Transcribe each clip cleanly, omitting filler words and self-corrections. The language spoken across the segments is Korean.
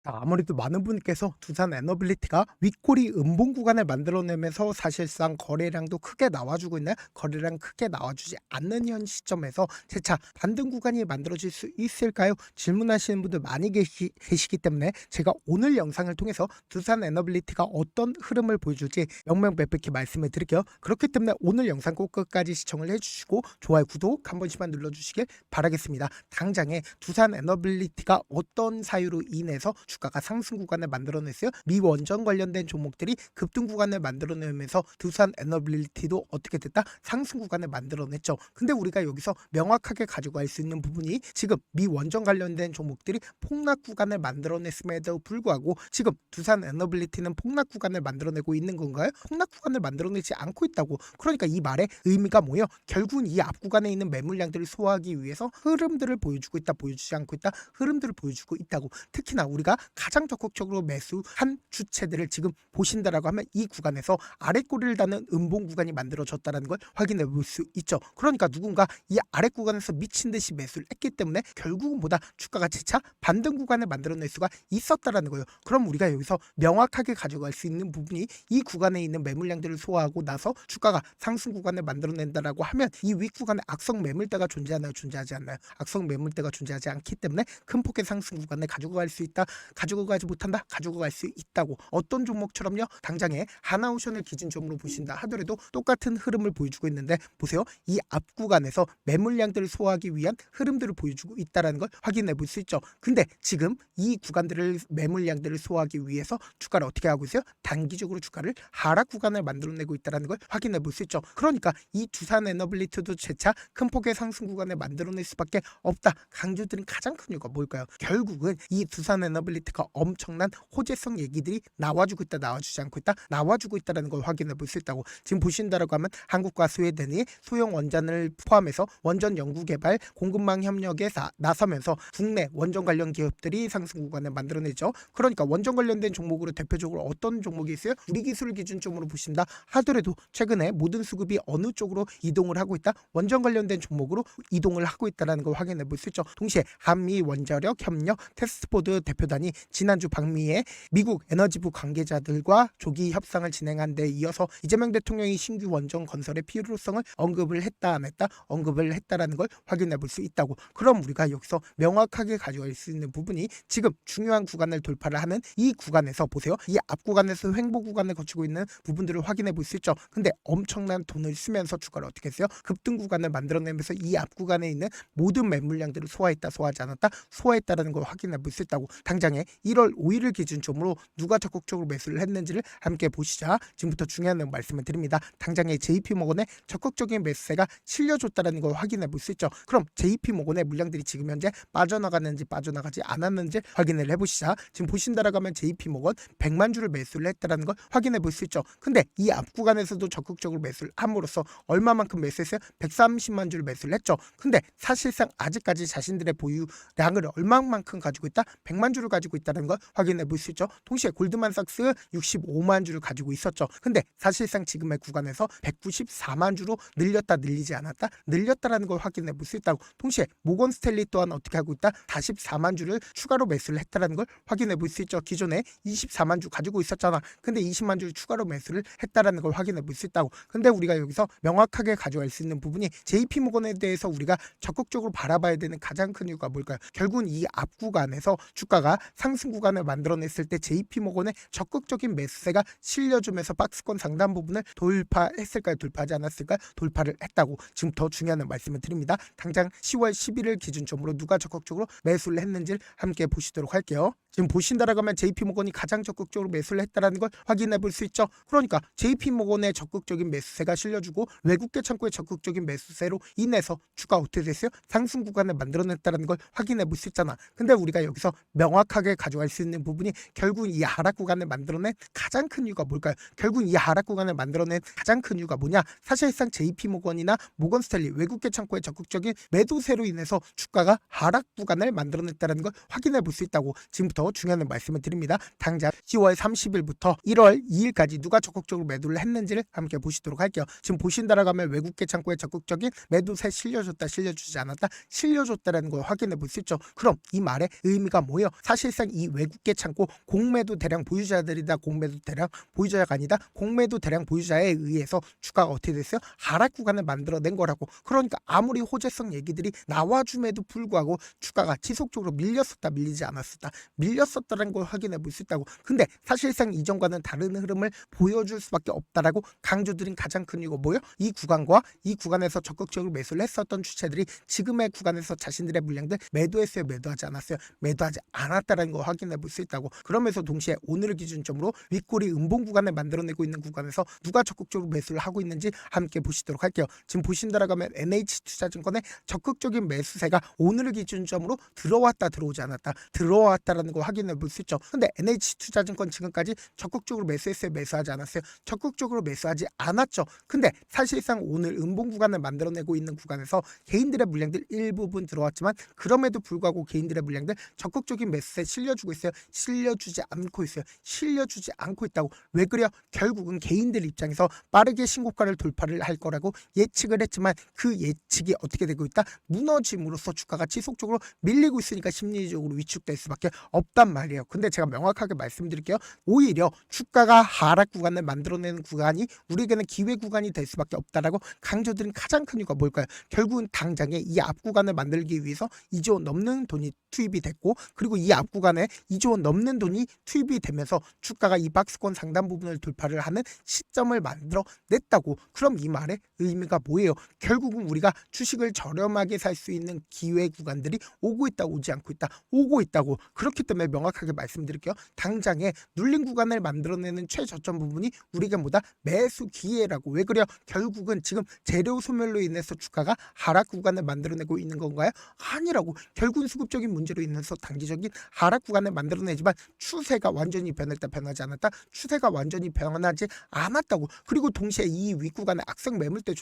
아무래도 많은 분께서 두산 에너빌리티가 윗꼬리 음봉 구간을 만들어내면서 사실상 거래량도 크게 나와주고 있는 거래량 크게 나와주지 않는 현 시점에서 재차 반등 구간이 만들어질 수 있을까요? 질문하시는 분들 많이 계시기 때문에 제가 오늘 영상을 통해서 두산 에너빌리티가 어떤 흐름을 보여줄지 명명백백히 말씀을 드릴게요. 그렇기 때문에 오늘 영상 꼭 끝까지 시청을 해주시고 좋아요, 구독 한 번씩만 눌러주시길 바라겠습니다. 당장에 두산 에너빌리티가 어떤 사유로 인해서 주가가 상승 구간을 만들어냈어요. 미 원전 관련된 종목들이 급등 구간을 만들어내면서 두산 에너빌리티도 어떻게 됐다? 상승 구간을 만들어냈죠. 근데 우리가 여기서 명확하게 가지고 갈 수 있는 부분이 지금 미 원전 관련된 종목들이 폭락 구간을 만들어냈음에도 불구하고 지금 두산 에너빌리티는 폭락 구간을 만들어내고 있는 건가요? 폭락 구간을 만들어내지 않고 있다고. 그러니까 이 말의 의미가 뭐예요? 결국은 이 앞 구간에 있는 매물량들을 소화하기 위해서 흐름들을 보여주고 있다, 보여주지 않고 있다, 흐름들을 보여주고 있다고. 특히나 우리가 가장 적극적으로 매수한 주체들을 지금 보신다라고 하면 이 구간에서 아랫꼬리를 다는 음봉 구간이 만들어졌다는 걸 확인해 볼 수 있죠. 그러니까 누군가 이 아랫 구간에서 미친 듯이 매수를 했기 때문에 결국은 보다 주가가 재차 반등 구간을 만들어낼 수가 있었다라는 거예요. 그럼 우리가 여기서 명확하게 가져갈 수 있는 부분이 이 구간에 있는 매물량들을 소화하고 나서 주가가 상승 구간을 만들어낸다라고 하면 이 윗 구간에 악성 매물대가 존재하나요? 존재하지 않나요? 악성 매물대가 존재하지 않기 때문에 큰 폭의 상승 구간을 가지고 갈 수 있다, 가지고 가지 못한다, 가지고 갈 수 있다고. 어떤 종목처럼요, 당장에 하나오션을 기준점으로 보신다 하더라도 똑같은 흐름을 보여주고 있는데 보세요, 이 앞 구간에서 매물량들을 소화하기 위한 흐름들을 보여주고 있다는 걸 확인해 볼 수 있죠. 근데 지금 이 구간들을 매물량들을 소화하기 위해서 주가를 어떻게 하고 있어요? 단기적으로 주가를 하락 구간을 만들어내고 있다는 걸 확인해 볼 수 있죠. 그러니까 이 두산 에너빌리티도 재차 큰 폭의 상승 구간을 만들어낼 수밖에 없다 강조드린 가장 큰 이유가 뭘까요? 결국은 이 두산 에너빌리티가 엄청난 호재성 얘기들이 나와주고 있다, 나와주지 않고 있다, 나와주고 있다는 걸 확인해 볼 수 있다고. 지금 보신다라고 하면 한국과 스웨덴이 소형 원전을 포함해서 원전 연구 개발 공급망 협력에 나서면서 국내 원전 관련 기업들이 상승 구간을 만들어내죠. 그러니까 원전 관련된 종목으로 대표적으로 어떤 종목이 있어요? 우리 기술 기준점으로 보신다 하더라도 최근에 모든 수급이 어느 쪽으로 이동을 하고 있다? 원전 관련된 종목으로 이동을 하고 있다는 걸 확인해 볼 수 있죠. 동시에 한미 원자력 협력 테스트포드 대표단이 지난주 방미에 미국 에너지부 관계자들과 조기 협상을 진행한 데 이어서 이재명 대통령이 신규 원전 건설의 필요성을 언급을 했다, 안 했다? 언급을 했다라는 걸 확인해 볼 수 있다고. 그럼 우리가 여기서 명확하게 가져갈 수 있는 부분이 지금 중요한 구간을 돌파를 하는 이 구간에서 보세요. 이 앞 구간에서 횡보 구간을 거치고 있는 부분들을 확인해 볼 수 있죠. 근데 엄청난 돈을 쓰면서 주가를 어떻게 했어요? 급등 구간을 만들어내면서 이 앞 구간에 있는 모든 매물량들을 소화했다, 소화하지 않았다, 소화했다라는 걸 확인해 볼 수 있다고. 당장에 1월 5일을 기준점으로 누가 적극적으로 매수를 했는지를 함께 보시자. 지금부터 중요한 내용 말씀을 드립니다. 당장에 JP모건의 적극적인 매수세가 실려줬다라는 걸 확인해 볼 수 있죠. 그럼 JP모건의 물량들이 지금 현재 빠져나갔는지 빠져나가지 않았는지 확인을 해보시자. 지금 보신다라고 하면 JP모건 100만 주를 매수를 했다라는 걸 확인해 볼 수 있죠. 근데 이 앞 구간에서도 적극적으로 매수를 함으로써 얼마만큼 매수했어요? 130만 주를 매수를 했죠. 근데 사실상 아직까지 자신들의 보유량을 얼마만큼 가지고 있다? 100만 주를 가지고 있다는 걸 확인해 볼 수 있죠. 동시에 골드만삭스 65만 주를 가지고 있었죠. 근데 사실상 지금의 구간에서 194만 주로 늘렸다, 늘리지 않았다, 늘렸다라는 걸 확인해 볼 수 있다고. 동시에 모건스탠리 또한 어떻게 하고 있다? 44만 주를 추가로 매수를 했다라는 걸 확인해 볼 수 있죠. 기존에 24만 주 가지고 있었잖아. 근데 20만 주를 추가로 매수를 했다라는 걸 확인해 볼 수 있다고. 근데 우리가 여기서 명확하게 가져갈 수 있는 부분이 JP모건에 대해서 우리가 적극적으로 바라봐야 되는 가장 큰 이유가 뭘까요? 결국은 이 앞 구간에서 주가가 상승 구간을 만들어냈을 때 JP모건의 적극적인 매수세가 실려주면서 박스권 상단 부분을 돌파했을까요? 돌파하지 않았을까요? 돌파를 했다고. 지금 더 중요한 말씀을 드립니다. 당장 10월 11일 기준점으로 누가 적극적으로 매수를 했는지를 함께 보시도록 할게요. 지금 보신다라고 하면 JP모건이 가장 적극적으로 매수를 했다는 걸 확인해 볼 수 있죠. 그러니까 JP모건의 적극적인 매수세가 실려주고 외국계 창구의 적극적인 매수세로 인해서 주가 어떻게 됐어요? 상승 구간을 만들어냈다는 걸 확인해 볼 수 있잖아. 근데 우리가 여기서 명확하게 가져갈 수 있는 부분이 결국 이 하락 구간을 만들어낸 가장 큰 이유가 뭘까요? 결국 이 하락 구간을 만들어낸 가장 큰 이유가 뭐냐? 사실상 JP모건이나 모건스탠리 외국계 창구의 적극적인 매도세로 인해서 주가가 하락 구간을 만들어냈다는 걸 확인해 볼 수 있다고. 지금부터 더 중요한 말씀을 드립니다. 당장 10월 30일부터 1월 2일까지 누가 적극적으로 매도를 했는지를 함께 보시도록 할게요. 지금 보신다라고 하면 외국계 창고에 적극적인 매도세 실려줬다 실려주지 않았다 실려줬다라는 걸 확인해 볼 수 있죠. 그럼 이 말의 의미가 뭐예요? 사실상 이 외국계 창고 공매도 대량 보유자들이다 공매도 대량 보유자가 아니다 공매도 대량 보유자에 의해서 주가가 어떻게 됐어요? 하락 구간을 만들어낸 거라고. 그러니까 아무리 호재성 얘기들이 나와줌에도 불구하고 주가가 지속적으로 밀렸었다 밀리지 않았었다 밀렸었다는 걸 확인해 볼 수 있다고. 근데 사실상 이전과는 다른 흐름을 보여줄 수밖에 없다라고 강조드린 가장 큰 이유가 뭐예요? 이 구간과 이 구간에서 적극적으로 매수를 했었던 주체들이 지금의 구간에서 자신들의 물량들 매도했어요 매도하지 않았어요 매도하지 않았다라는 걸 확인해 볼 수 있다고. 그러면서 동시에 오늘을 기준점으로 윗꼬리 음봉 구간을 만들어내고 있는 구간에서 누가 적극적으로 매수를 하고 있는지 함께 보시도록 할게요. 지금 보신다라고 하면 NH투자증권의 적극적인 매수세가 오늘을 기준점으로 들어왔다 들어오지 않았다 들어왔다라는 걸 확인해 볼 수 있죠. 근데 NH투자증권 지금까지 적극적으로 매수했어요 매수하지 않았어요? 적극적으로 매수하지 않았죠. 근데 사실상 오늘 음봉 구간을 만들어내고 있는 구간에서 개인들의 물량들 일부분 들어왔지만 그럼에도 불구하고 개인들의 물량들 적극적인 매수세 실려주고 있어요? 실려주지 않고 있어요. 실려주지 않고 있다고. 왜 그래요? 결국은 개인들 입장에서 빠르게 신고가를 돌파를 할 거라고 예측을 했지만 그 예측이 어떻게 되고 있다? 무너짐으로써 주가가 지속적으로 밀리고 있으니까 심리적으로 위축될 수밖에 없단 말이에요. 근데 제가 명확하게 말씀드릴게요. 오히려 주가가 하락 구간을 만들어내는 구간이 우리에게는 기회 구간이 될 수밖에 없다라고 강조드린 가장 큰 이유가 뭘까요? 결국은 당장에 이 앞 구간을 만들기 위해서 2조 원 넘는 돈이 투입이 됐고 그리고 이 앞 구간에 2조 원 넘는 돈이 투입이 되면서 주가가 이 박스권 상단 부분을 돌파를 하는 시점을 만들어 냈다고. 그럼 이 말의 의미가 뭐예요? 결국은 우리가 주식을 저렴하게 살 수 있는 기회 구간들이 오고 있다 오지 않고 있다 오고 있다고. 그렇기 때문에 명확하게 말씀드릴게요. 당장에 눌린 구간을 만들어내는 최저점 부분이 우리가 뭐다? 매수 기회라고. 왜 그래요? 결국은 지금 재료 소멸로 인해서 주가가 하락 구간을 만들어내고 있는 건가요? 아니라고. 결국은 수급적인 문제로 인해서 단기적인 하락 구간을 만들어내지만 추세가 완전히 변했다 변하지 않았다 추세가 완전히 변하지 않았다고. 그리고 동시에 이 윗구간에 악성 매물대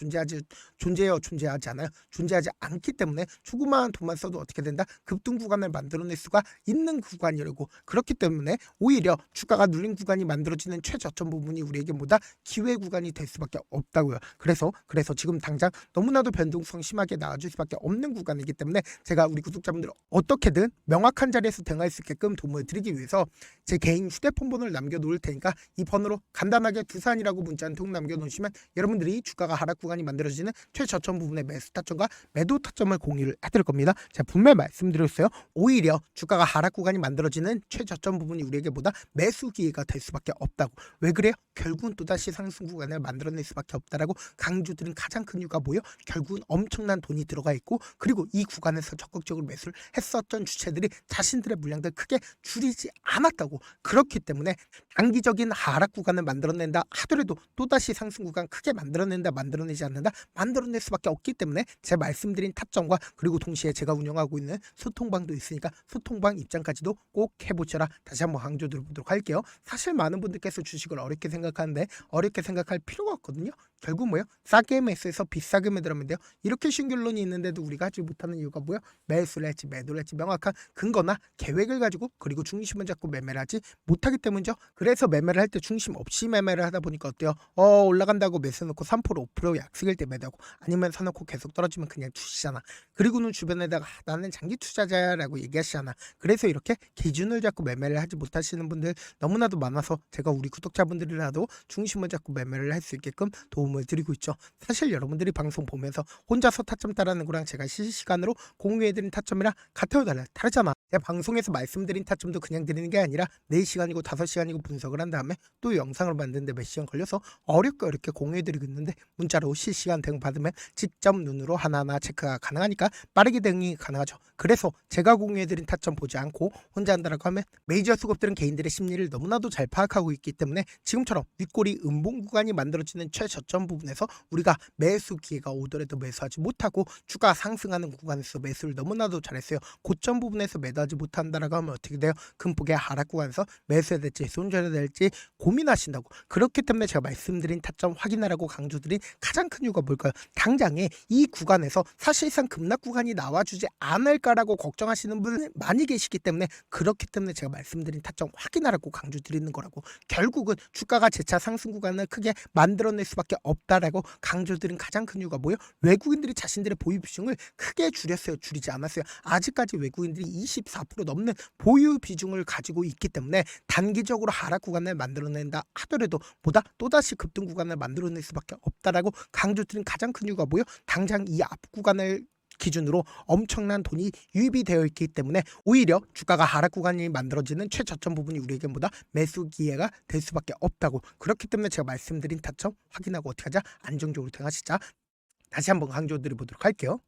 존재해요 존재하지 않아요? 존재하지 않기 때문에 조그마한 돈만 써도 어떻게 된다? 급등 구간을 만들어낼 수가 있는 구간이라고. 그렇기 때문에 오히려 주가가 눌린 구간이 만들어지는 최저점 부분이 우리에게 뭐다? 기회 구간이 될 수밖에 없다고요. 그래서 지금 당장 너무나도 변동성 심하게 나와줄 수밖에 없는 구간이기 때문에 제가 우리 구독자분들 어떻게든 명확한 자리에서 대응할 수 있게끔 도움을 드리기 위해서 제 개인 휴대폰 번호를 남겨놓을 테니까 이 번호로 간단하게 두산이라고 문자 한 통 남겨놓으시면 여러분들이 주가가 하락 구간이 만들어지는 최저점 부분의 매수 타점과 매도 타점을 공유를 해드릴 겁니다. 제가 분명히 말씀드렸어요. 오히려 주가가 하락 구간이 만들어지는 최저점 부분이 우리에게 보다 매수 기회가 될 수밖에 없다고. 왜 그래요? 결국은 또다시 상승 구간을 만들어낼 수밖에 없다라고 강조드린 가장 큰 이유가 뭐예요? 결국은 엄청난 돈이 들어가 있고 그리고 이 구간에서 적극적으로 매수를 했었던 주체들이 자신들의 물량들 크게 줄이지 않았다고. 그렇기 때문에 단기적인 하락 구간을 만들어낸다 하더라도 또다시 상승 구간 크게 만들어낸다 만들어내지 않는다 만들어낼 수밖에 없기 때문에 제 말씀드린 타점과 그리고 동시에 제가 운영하고 있는 소통방도 있으니까 소통방 입장까지도 꼭 해보셔라. 다시 한번 강조드려보도록 할게요. 사실 많은 분들께서 주식을 어렵게 생각하는데 어렵게 생각할 필요가 없거든요. 결국 뭐예요? 싸게 매수해서 비싸게 매도하면 돼요. 이렇게 신결론이 있는데도 우리가 하지 못하는 이유가 뭐예요? 매수를 했지 매도를 했지 명확한 근거나 계획을 가지고 그리고 중심을 잡고 매매를 하지 못하기 때문이죠. 그래서 매매를 할 때 중심 없이 매매를 하다 보니까 어때요? 올라간다고 매수 놓고 3% 5% 약속일 때 매도하고 아니면 사놓고 계속 떨어지면 그냥 투시잖아. 그리고는 주변에다가 나는 장기 투자자라고 얘기하시잖아. 그래서 이렇게 기준을 잡고 매매를 하지 못하시는 분들 너무나도 많아서 제가 우리 구독자분들이라도 중심을 잡고 매매를 할 수 있게끔 도움을 드리고 있죠. 사실 여러분들이 방송 보면서 혼자서 타점 따라하는 거랑 제가 실시간으로 공유해드린 타점이랑 같아요 달라요? 다르잖아. 제가 방송에서 말씀드린 타점도 그냥 드리는 게 아니라 4시간이고 5시간이고 분석을 한 다음에 또 영상을 만드는데 몇 시간 걸려서 어렵게 공유해드리고 있는데 문자로 실시간 대응 받으면 직접 눈으로 하나하나 체크가 가능하니까 빠르게 대응이 가능하죠. 그래서 제가 공유해드린 타점 보지 않고 혼자 한다라고 하면 메이저 수급들은 개인들의 심리를 너무나도 잘 파악하고 있기 때문에 지금처럼 윗꼬리 음봉 구간이 만들어지는 최저점 최저점 부분에서 우리가 매수 기회가 오더라도 매수하지 못하고 주가 상승하는 구간에서 매수를 너무나도 잘했어요. 고점 부분에서 매도하지 못한다라고 하면 어떻게 돼요? 큰 폭의 하락 구간에서 매수해야 될지 손절해야 될지 고민하신다고. 그렇기 때문에 제가 말씀드린 타점 확인하라고 강조드린 가장 큰 이유가 뭘까요? 당장에 이 구간에서 사실상 급락 구간이 나와주지 않을까라고 걱정하시는 분이 많이 계시기 때문에, 그렇기 때문에 제가 말씀드린 타점 확인하라고 강조드리는 거라고. 결국은 주가가 재차 상승 구간을 크게 만들어낼 수밖에 없다라고 강조드린 가장 큰 이유가 뭐예요? 외국인들이 자신들의 보유 비중을 크게 줄였어요. 줄이지 않았어요. 아직까지 외국인들이 24% 넘는 보유 비중을 가지고 있기 때문에 단기적으로 하락 구간을 만들어낸다 하더라도 보다 또다시 급등 구간을 만들어낼 수밖에 없다라고 강조드린 가장 큰 이유가 뭐예요? 당장 이 앞 구간을 기준으로 엄청난 돈이 유입이 되어 있기 때문에 오히려 주가가 하락 구간이 만들어지는 최저점 부분이 우리에겐 보다 매수 기회가 될 수밖에 없다고. 그렇기 때문에 제가 말씀드린 타점 확인하고 어떻게 하자? 안정적으로 대응하시자. 다시 한번 강조드려 보도록 할게요.